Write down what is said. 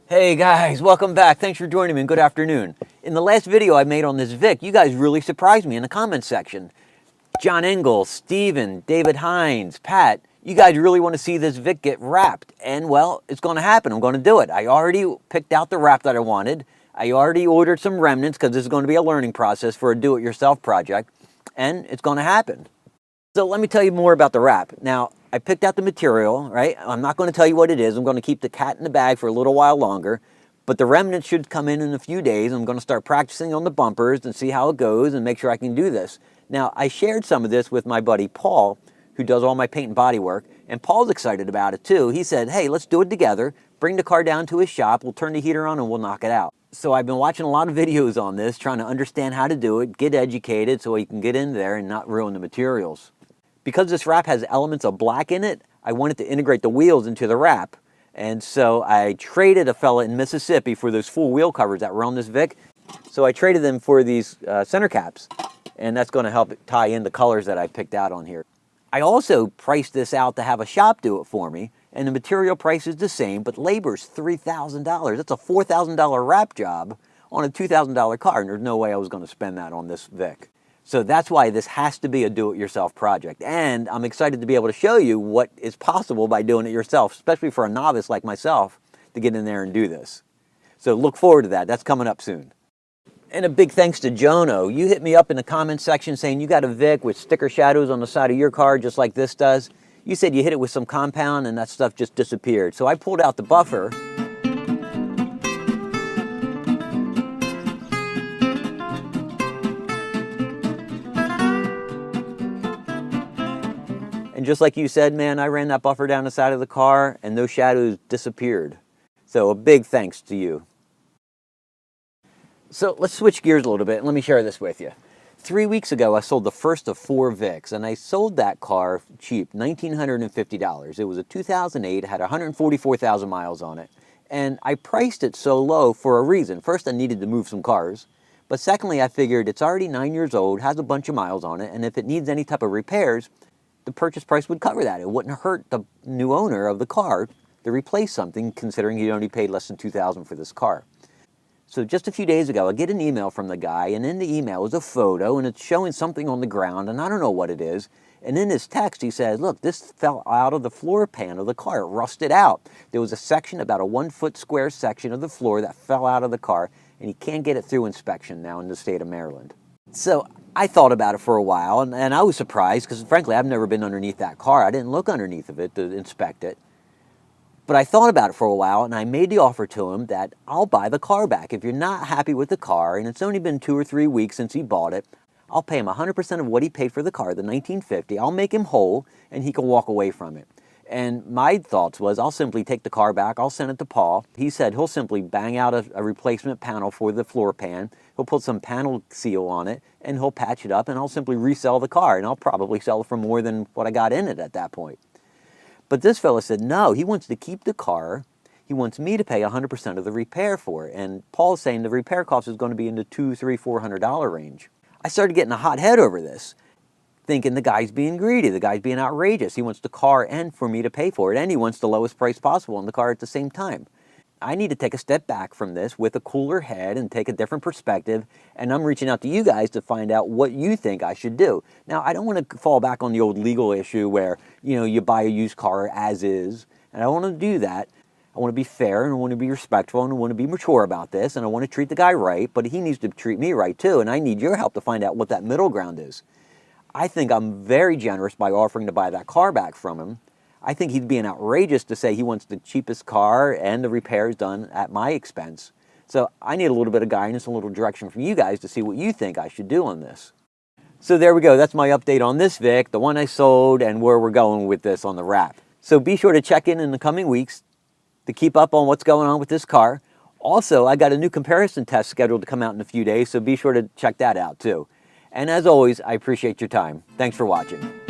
Hey guys, welcome back. Thanks for joining me and good afternoon. In the last video I made on this Vic, you guys really surprised me in the comments section. John Engel, Steven, David Hines, Pat, you guys really want to see this Vic get wrapped. And well, it's going to happen. I'm going to do it. I already picked out the wrap that I wanted. I already ordered some remnants because this is going to be a learning process for a do-it-yourself project. And it's going to happen. So let me tell you more about the wrap. Now, I picked out the material, right? I'm not going to tell you what it is. I'm going to keep the cat in the bag for a little while longer. But the remnants should come in a few days. I'm going to start practicing on the bumpers and see how it goes and make sure I can do this. Now, I shared some of this with my buddy Paul, who does all my paint and body work. And Paul's excited about it too. He said, hey, let's do it together. Bring the car down to his shop. We'll turn the heater on and we'll knock it out. So I've been watching a lot of videos on this, trying to understand how to do it, get educated so he can get in there and not ruin the materials. Because this wrap has elements of black in it, I wanted to integrate the wheels into the wrap. And so I traded a fella in Mississippi for those full wheel covers that were on this Vic. So I traded them for these center caps. And that's going to help tie in the colors that I picked out on here. I also priced this out to have a shop do it for me. And the material price is the same, but labor's $3,000. That's a $4,000 wrap job on a $2,000 car. And there's no way I was going to spend that on this Vic. So that's why this has to be a do-it-yourself project. And I'm excited to be able to show you what is possible by doing it yourself, especially for a novice like myself to get in there and do this. So look forward to that. That's coming up soon. And a big thanks to Jono. You hit me up in the comments section saying you got a Vic with sticker shadows on the side of your car just like this does. You said you hit it with some compound and that stuff just disappeared. So I pulled out the buffer. And just like you said, man, I ran that buffer down the side of the car and those shadows disappeared. So a big thanks to you. So let's switch gears a little bit and let me share this with you. 3 weeks ago, I sold the first of 4 Vics, and I sold that car cheap, $1,950. It was a 2008, had 144,000 miles on it. And I priced it so low for a reason. First, I needed to move some cars. But secondly, I figured it's already 9 years old, has a bunch of miles on it, and if it needs any type of repairs, the purchase price would cover that. It wouldn't hurt the new owner of the car to replace something, considering he only paid less than $2,000 for this car. So just a few days ago, I get an email from the guy, and in the email is a photo, and it's showing something on the ground, and I don't know what it is. And in his text, he says, look, this fell out of the floor pan of the car. It rusted out. There was a section, about a 1 foot square section of the floor that fell out of the car, and he can't get it through inspection now in the state of Maryland. So I thought about it for a while, and I was surprised because, frankly, I've never been underneath that car. I didn't look underneath of it to inspect it. But I thought about it for a while, and I made the offer to him that I'll buy the car back. If you're not happy with the car, and it's only been 2 or 3 weeks since he bought it, I'll pay him 100% of what he paid for the car, the $1,950. I'll make him whole, and he can walk away from it. And my thoughts was, I'll simply take the car back. I'll send it to Paul. He said he'll simply bang out a replacement panel for the floor pan. He'll put some panel seal on it, and he'll patch it up, and I'll simply resell the car. And I'll probably sell it for more than what I got in it at that point. But this fella said, no, he wants to keep the car. He wants me to pay 100% of the repair for it. And Paul's saying the repair cost is going to be in the $200, $300, $400 range. I started getting a hot head over this, thinking the guy's being greedy, the guy's being outrageous. He wants the car and for me to pay for it, and he wants the lowest price possible on the car at the same time. I need to take a step back from this with a cooler head and take a different perspective, and I'm reaching out to you guys to find out what you think I should do. Now, I don't want to fall back on the old legal issue where, you buy a used car as is, and I don't want to do that. I want to be fair, and I want to be respectful, and I want to be mature about this, and I want to treat the guy right, but he needs to treat me right too, and I need your help to find out what that middle ground is. I think I'm very generous by offering to buy that car back from him. I think he'd being outrageous to say he wants the cheapest car and the repairs done at my expense. So I need a little bit of guidance, a little direction from you guys to see what you think I should do on this. So there we go. That's my update on this Vic, the one I sold, and where we're going with this on the wrap. So be sure to check in the coming weeks to keep up on what's going on with this car. Also, I got a new comparison test scheduled to come out in a few days, so be sure to check that out too. And as always, I appreciate your time. Thanks for watching.